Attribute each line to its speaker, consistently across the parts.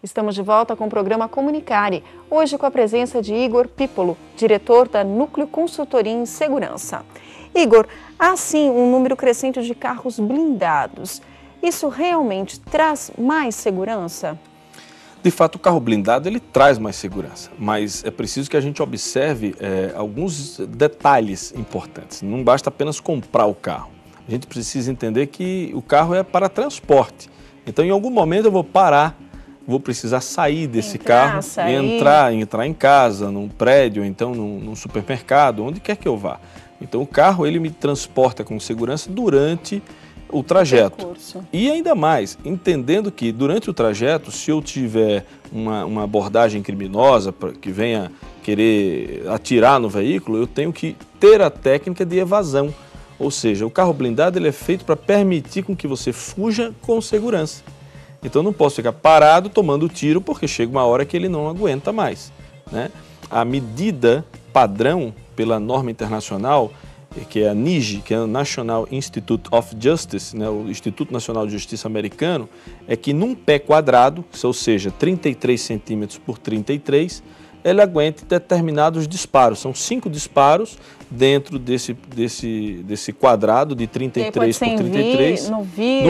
Speaker 1: Estamos de volta com o programa Comunicare, hoje com a presença de Igor Pípolo, diretor da Núcleo Consultoria em Segurança. Igor, há sim um número crescente de carros blindados. Isso realmente traz mais segurança?
Speaker 2: De fato, o carro blindado ele traz mais segurança, mas é preciso que a gente observe alguns detalhes importantes. Não basta apenas comprar o carro. A gente precisa entender que o carro é para transporte. Então, em algum momento eu vou parar, vou precisar sair desse carro e entrar em casa, num prédio, ou então num supermercado, onde quer que eu vá. Então, o carro ele me transporta com segurança durante o trajeto. E ainda mais, entendendo que durante o trajeto, se eu tiver uma abordagem criminosa que venha querer atirar no veículo, eu tenho que ter a técnica de evasão. Ou seja, o carro blindado ele é feito para permitir com que você fuja com segurança. Então eu não posso ficar parado tomando tiro porque chega uma hora que ele não aguenta mais, né? A medida padrão pela norma internacional, que é a NIJ, que é o National Institute of Justice, né, o Instituto Nacional de Justiça americano, é que num pé quadrado, ou seja, 33 centímetros por 33, ele aguente determinados disparos. São 5 disparos dentro desse quadrado de 33 por 33
Speaker 1: no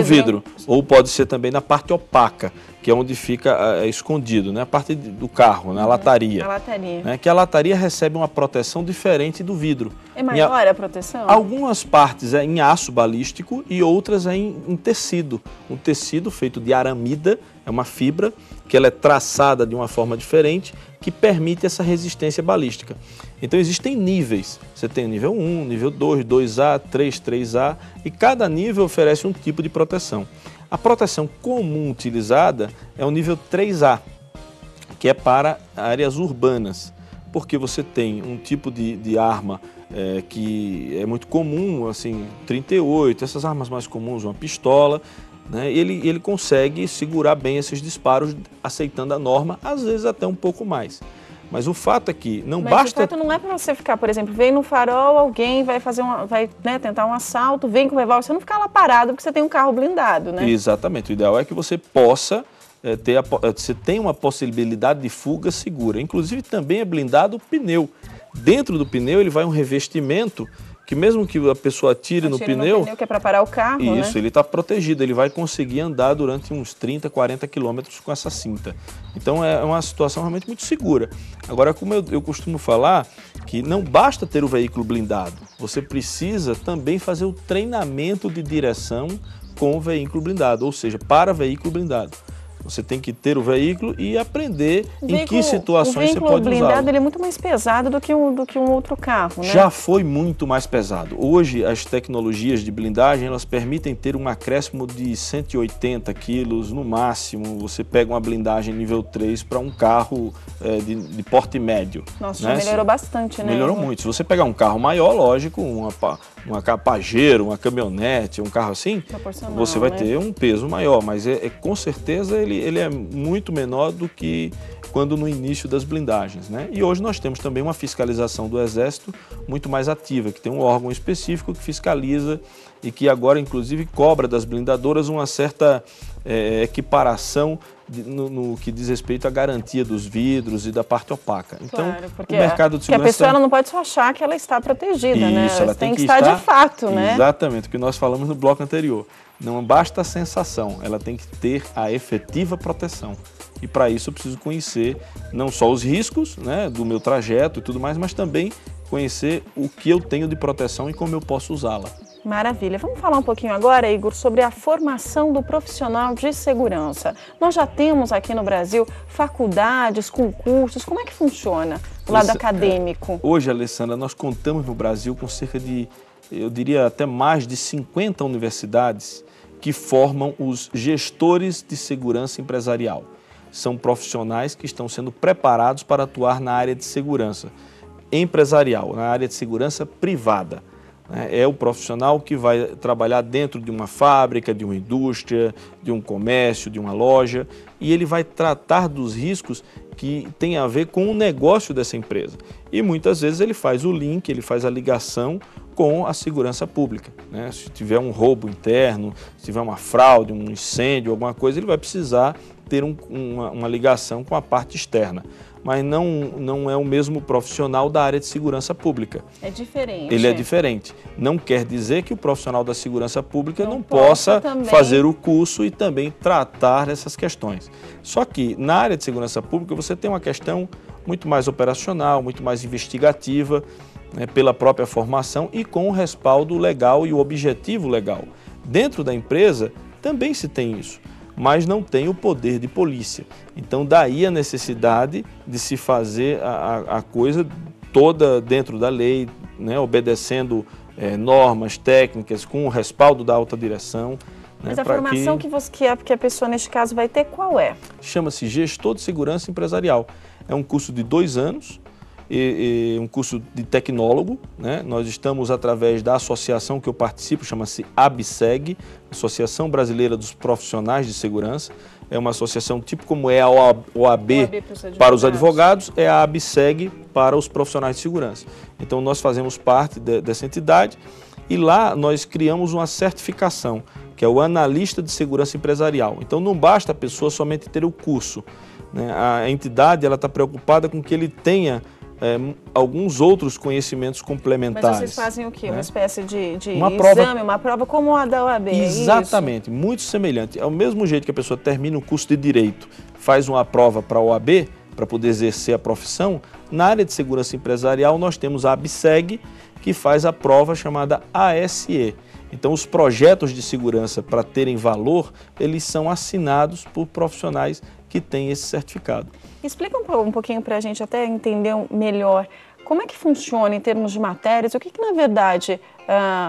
Speaker 2: vidro. Ou pode ser também na parte opaca, que é onde fica escondido, né? A parte do carro, na lataria.
Speaker 1: A lataria.
Speaker 2: Né? Que a lataria recebe uma proteção diferente do vidro.
Speaker 1: É maior a proteção?
Speaker 2: Algumas partes é em aço balístico e outras é em tecido. Um tecido feito de aramida, é uma fibra que ela é traçada de uma forma diferente, que permite essa resistência balística. Então existem níveis, você tem nível 1, nível 2, 2A, 3, 3A, e cada nível oferece um tipo de proteção. A proteção comum utilizada é o nível 3A, que é para áreas urbanas, porque você tem um tipo de arma que é muito comum, assim, 38, essas armas mais comuns, uma pistola, né? Ele consegue segurar bem esses disparos, aceitando a norma, às vezes até um pouco mais. Mas o fato é que não basta...
Speaker 1: Mas o fato não é para você ficar, por exemplo, vem no farol, alguém vai fazer tentar um assalto, vem com o revólver, você não ficar lá parado porque você tem um carro blindado, né?
Speaker 2: Exatamente. O ideal é que você possa você tem uma possibilidade de fuga segura. Inclusive também é blindado o pneu. Dentro do pneu ele vai um revestimento que mesmo que a pessoa atire no pneu,
Speaker 1: que é para parar o carro,
Speaker 2: isso,
Speaker 1: né?
Speaker 2: Ele está protegido, ele vai conseguir andar durante uns 30, 40 quilômetros com essa cinta. Então é uma situação realmente muito segura. Agora, como eu costumo falar, que não basta ter o veículo blindado, você precisa também fazer o treinamento de direção com o veículo blindado, ou seja, para veículo blindado. Você tem que ter o veículo e aprender em que situações você pode usá-lo.
Speaker 1: O veículo blindado ele é muito mais pesado do que um outro carro, né?
Speaker 2: Já foi muito mais pesado. Hoje, as tecnologias de blindagem, elas permitem ter um acréscimo de 180 quilos no máximo. Você pega uma blindagem nível 3 para um carro de porte médio.
Speaker 1: Nossa, já melhorou bastante, né?
Speaker 2: Melhorou muito. Se você pegar um carro maior, lógico, uma Pajero, uma caminhonete, um carro assim, você vai ter um peso maior, mas com certeza ele é muito menor do que quando no início das blindagens, né? E hoje nós temos também uma fiscalização do Exército muito mais ativa, que tem um órgão específico que fiscaliza e que agora, inclusive, cobra das blindadoras uma certa equiparação no que diz respeito à garantia dos vidros e da parte opaca. Então,
Speaker 1: claro, porque
Speaker 2: o mercado de segurança...
Speaker 1: a pessoa não pode só achar que ela está protegida, né?
Speaker 2: Isso, ela tem que
Speaker 1: estar de fato, né?
Speaker 2: Exatamente, o que nós falamos no bloco anterior. Não basta a sensação, ela tem que ter a efetiva proteção. E para isso eu preciso conhecer não só os riscos, né, do meu trajeto e tudo mais, mas também conhecer o que eu tenho de proteção e como eu posso usá-la.
Speaker 1: Maravilha. Vamos falar um pouquinho agora, Igor, sobre a formação do profissional de segurança. Nós já temos aqui no Brasil faculdades, concursos, como é que funciona o lado acadêmico?
Speaker 2: Hoje, Alessandra, nós contamos no Brasil com cerca de, eu diria até mais de 50 universidades que formam os gestores de segurança empresarial. São profissionais que estão sendo preparados para atuar na área de segurança empresarial, na área de segurança privada. É o profissional que vai trabalhar dentro de uma fábrica, de uma indústria, de um comércio, de uma loja, e ele vai tratar dos riscos que tem a ver com o negócio dessa empresa. E muitas vezes ele faz o link, ele faz a ligação com a segurança pública, Se tiver um roubo interno, se tiver uma fraude, um incêndio, alguma coisa, ele vai precisar ter uma ligação com a parte externa, mas não é o mesmo profissional da área de segurança pública.
Speaker 1: É diferente.
Speaker 2: Ele é diferente. Não quer dizer que o profissional da segurança pública não possa fazer o curso e também tratar essas questões. Só que na área de segurança pública você tem uma questão muito mais operacional, muito mais investigativa, né, pela própria formação e com o respaldo legal e o objetivo legal. Dentro da empresa também se tem isso, mas não tem o poder de polícia. Então daí a necessidade de se fazer a coisa toda dentro da lei, né, obedecendo normas técnicas, com o respaldo da alta direção.
Speaker 1: Mas a formação que a pessoa, neste caso, vai ter, qual é?
Speaker 2: Chama-se Gestor de Segurança Empresarial. É um curso de 2 anos, um curso de tecnólogo, né? Nós estamos através da associação que eu participo, chama-se ABSEG, Associação Brasileira dos Profissionais de Segurança. É uma associação tipo como é a OAB para os advogados, é a ABSEG para os profissionais de segurança. Então nós fazemos parte dessa entidade e lá nós criamos uma certificação, que é o Analista de Segurança Empresarial. Então não basta a pessoa somente ter o curso, né? A entidade está preocupada com que ele tenha alguns outros conhecimentos complementares.
Speaker 1: Mas vocês fazem o quê? Uma espécie de
Speaker 2: exame,
Speaker 1: uma prova como a da OAB,
Speaker 2: exatamente, muito semelhante. É o mesmo jeito que a pessoa termina o curso de Direito, faz uma prova para a OAB, para poder exercer a profissão. Na área de segurança empresarial nós temos a ABSEG, que faz a prova chamada ASE. Então os projetos de segurança, para terem valor, eles são assinados por profissionais que têm esse certificado.
Speaker 1: Explica um pouquinho para a gente até entender melhor como é que funciona em termos de matérias, o que na verdade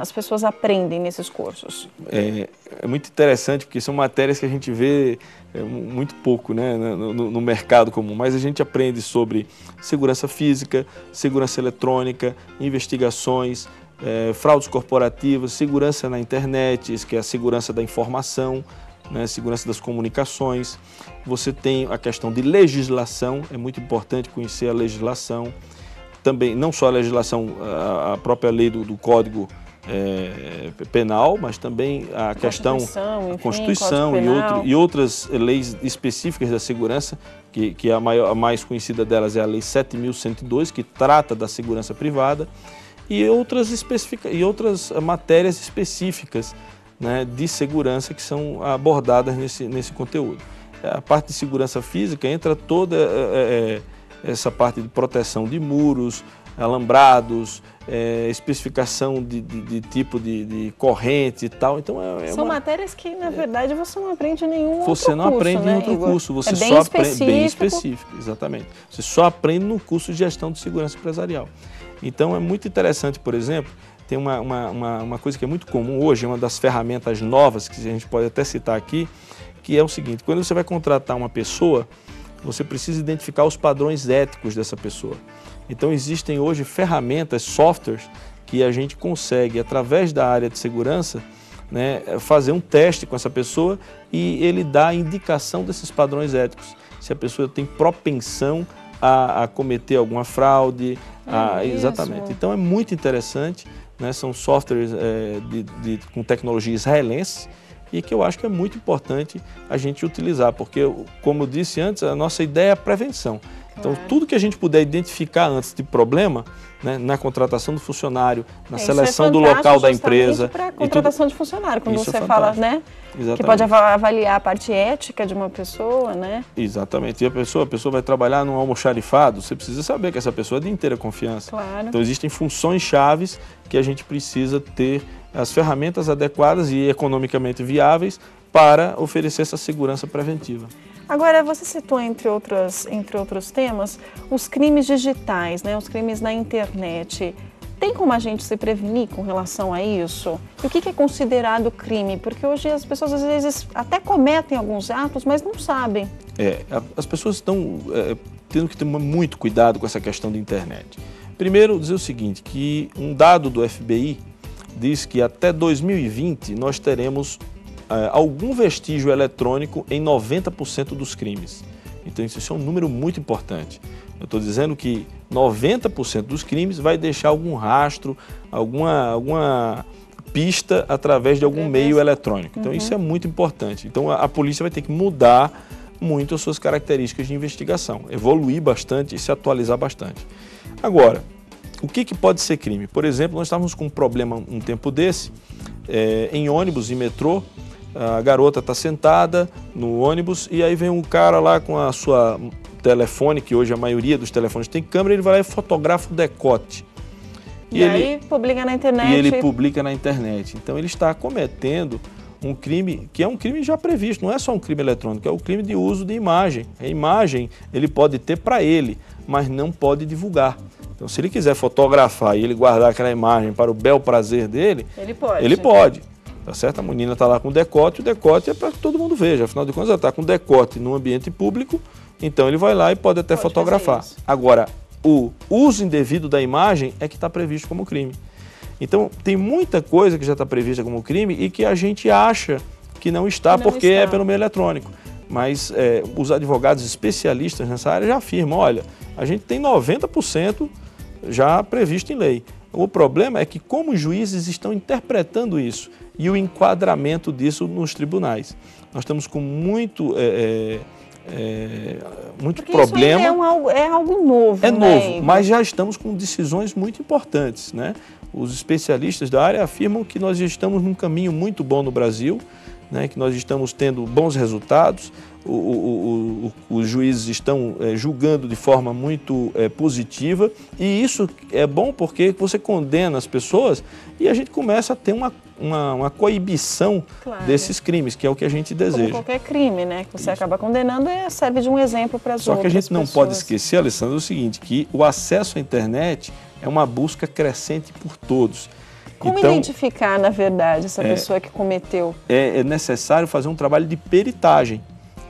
Speaker 1: as pessoas aprendem nesses cursos?
Speaker 2: É muito interessante porque são matérias que a gente vê muito pouco, né, no mercado comum, mas a gente aprende sobre segurança física, segurança eletrônica, investigações, fraudes corporativas, segurança na internet, que é a segurança da informação, né, segurança das comunicações. Você tem a questão de legislação, é muito importante conhecer a legislação. Também, não só a legislação, a própria lei do Código Penal, mas também a questão da Constituição e outras leis específicas da segurança, que a mais conhecida delas é a Lei 7.102, que trata da segurança privada, e outras matérias específicas, né, de segurança que são abordadas nesse conteúdo. A parte de segurança física entra toda essa parte de proteção de muros, alambrados, especificação de tipo de corrente e tal. Então
Speaker 1: são matérias que, na verdade, você não aprende em nenhum outro curso.
Speaker 2: Você não aprende em outro curso, você só aprende bem específico, exatamente. Você só aprende no curso de gestão de segurança empresarial. Então é muito interessante, por exemplo, tem uma coisa que é muito comum hoje, uma das ferramentas novas que a gente pode até citar aqui, que é o seguinte: quando você vai contratar uma pessoa, você precisa identificar os padrões éticos dessa pessoa. Então existem hoje ferramentas, softwares, que a gente consegue, através da área de segurança, né, fazer um teste com essa pessoa e ele dá a indicação desses padrões éticos. Se a pessoa tem propensão a cometer alguma fraude, exatamente. Então é muito interessante, né, são softwares com tecnologia israelense e que eu acho que é muito importante a gente utilizar, porque, como eu disse antes, a nossa ideia é a prevenção. Então, tudo que a gente puder identificar antes de problema, né, na contratação do funcionário, na seleção do local da empresa.
Speaker 1: Para a contratação de funcionário, quando você fala, né,
Speaker 2: exatamente,
Speaker 1: que pode avaliar a parte ética de uma pessoa, né?
Speaker 2: Exatamente. E a pessoa vai trabalhar num almoxarifado, você precisa saber que essa pessoa é de inteira confiança.
Speaker 1: Claro.
Speaker 2: Então, existem funções chaves que a gente precisa ter as ferramentas adequadas e economicamente viáveis para oferecer essa segurança preventiva.
Speaker 1: Agora, você citou, entre outros temas, os crimes digitais, né, os crimes na internet. Tem como a gente se prevenir com relação a isso? E o que é considerado crime? Porque hoje as pessoas, às vezes, até cometem alguns atos, mas não sabem.
Speaker 2: As pessoas estão tendo que ter muito cuidado com essa questão de internet. Primeiro, dizer o seguinte, que um dado do FBI diz que até 2020 nós teremos algum vestígio eletrônico em 90% dos crimes. Então isso é um número muito importante. Eu estou dizendo que 90% dos crimes vai deixar algum rastro, alguma pista através de algum meio eletrônico. Então isso é muito importante. Então a polícia vai ter que mudar muito as suas características de investigação, evoluir bastante e se atualizar bastante. Agora, o que pode ser crime? Por exemplo, nós estávamos com um problema um tempo desse, em ônibus e metrô. A garota está sentada no ônibus e aí vem um cara lá com a sua telefone, que hoje a maioria dos telefones tem câmera, ele vai lá e fotografa o decote.
Speaker 1: E aí publica na internet.
Speaker 2: E ele publica na internet. Então ele está cometendo um crime que é um crime já previsto, não é só um crime eletrônico, é o crime de uso de imagem. A imagem ele pode ter para ele, mas não pode divulgar. Então se ele quiser fotografar e ele guardar aquela imagem para o bel prazer dele, ele pode. Tá certo? A menina está lá com o decote é para que todo mundo veja. Afinal de contas, ela está com decote num ambiente público, então ele vai lá e pode até fotografar. Agora, o uso indevido da imagem é que está previsto como crime. Então, tem muita coisa que já está prevista como crime e que a gente acha que não está porque é pelo meio eletrônico. Mas os advogados especialistas nessa área já afirmam, olha, a gente tem 90% já previsto em lei. O problema é que como os juízes estão interpretando isso e o enquadramento disso nos tribunais. Nós estamos com muito problema.
Speaker 1: Isso é algo novo.
Speaker 2: É novo, mas já estamos com decisões muito importantes, né? Os especialistas da área afirmam que nós estamos num caminho muito bom no Brasil, né? Que nós estamos tendo bons resultados, os juízes estão julgando de forma muito positiva e isso é bom porque você condena as pessoas e a gente começa a ter uma coibição desses crimes, que é o que a gente deseja.
Speaker 1: Como qualquer crime, né? Que você acaba condenando serve de um exemplo para as outras pessoas.
Speaker 2: Só que a gente não pode esquecer, Alessandra, o seguinte, que o acesso à internet é uma busca crescente por todos.
Speaker 1: Como identificar, na verdade, essa pessoa que cometeu?
Speaker 2: É necessário fazer um trabalho de peritagem,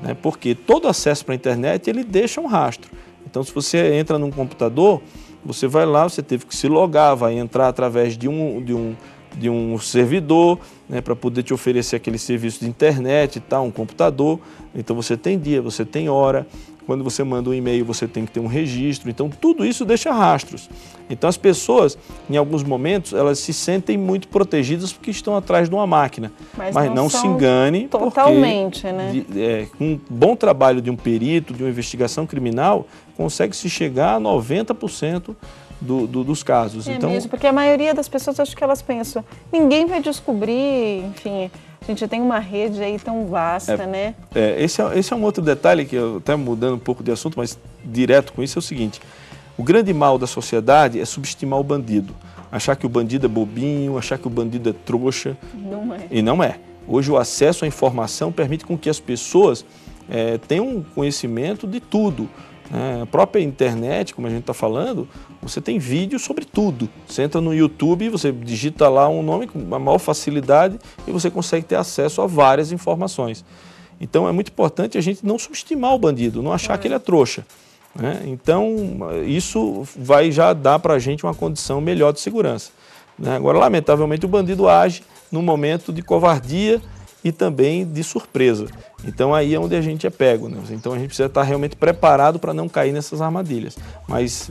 Speaker 2: né? Porque todo acesso para a internet, ele deixa um rastro. Então, se você entra num computador, você vai lá, você teve que se logar, vai entrar através de um servidor, né, para poder te oferecer aquele serviço de internet e tal, um computador. Então, você tem dia, você tem hora. Quando você manda um e-mail, você tem que ter um registro. Então, tudo isso deixa rastros. Então, as pessoas, em alguns momentos, elas se sentem muito protegidas porque estão atrás de uma máquina. Mas não se engane,
Speaker 1: totalmente,
Speaker 2: porque,
Speaker 1: né?
Speaker 2: Com um bom trabalho de um perito, de uma investigação criminal, consegue-se chegar a 90% dos casos.
Speaker 1: Então, mesmo, porque a maioria das pessoas, acho que elas pensam, ninguém vai descobrir, enfim... A gente tem uma rede aí tão vasta, né?
Speaker 2: Esse é um outro detalhe que eu até mudando um pouco de assunto, mas direto com isso é o seguinte. O grande mal da sociedade é subestimar o bandido. Achar que o bandido é bobinho, achar que o bandido é trouxa.
Speaker 1: Não é.
Speaker 2: E não é. Hoje o acesso à informação permite com que as pessoas tenham conhecimento de tudo. A própria internet, como a gente está falando, você tem vídeo sobre tudo. Você entra no YouTube, você digita lá um nome com a maior facilidade e você consegue ter acesso a várias informações. Então é muito importante a gente não subestimar o bandido, não achar que ele é trouxa, né? Então isso vai já dar para a gente uma condição melhor de segurança, né? Agora, lamentavelmente, o bandido age num momento de covardia e também de surpresa. Então aí é onde a gente é pego, né? Então a gente precisa estar realmente preparado para não cair nessas armadilhas. Mas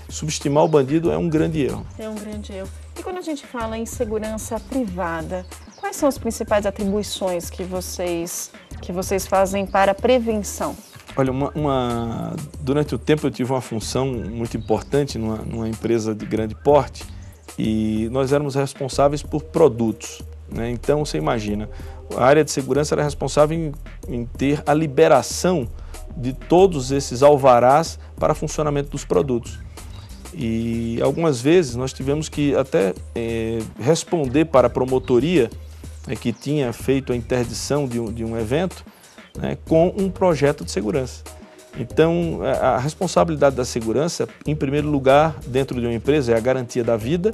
Speaker 2: subestimar o bandido é um grande erro.
Speaker 1: É um grande erro. E quando a gente fala em segurança privada, quais são as principais atribuições que vocês fazem para a prevenção?
Speaker 2: Olha, durante o tempo eu tive uma função muito importante numa empresa de grande porte e nós éramos responsáveis por produtos, né? Então, você imagina, a área de segurança era responsável em ter a liberação de todos esses alvarás para funcionamento dos produtos. E algumas vezes nós tivemos que até responder para a promotoria que tinha feito a interdição de um evento, né, com um projeto de segurança. Então, a responsabilidade da segurança, em primeiro lugar, dentro de uma empresa, é a garantia da vida,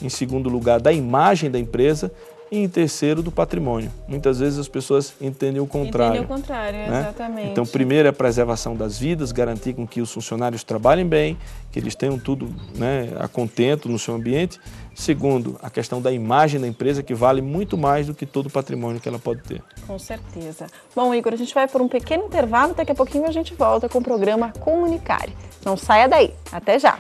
Speaker 2: em segundo lugar, da imagem da empresa, e em terceiro, do patrimônio. Muitas vezes as pessoas entendem o contrário.
Speaker 1: Entendem o contrário, né? Exatamente.
Speaker 2: Então, primeiro é a preservação das vidas, garantir com que os funcionários trabalhem bem, que eles tenham tudo, né, a contento no seu ambiente. Segundo, a questão da imagem da empresa, que vale muito mais do que todo o patrimônio que ela pode ter.
Speaker 1: Com certeza. Bom, Igor, a gente vai por um pequeno intervalo, daqui a pouquinho a gente volta com o programa Comunicare. Não saia daí. Até já!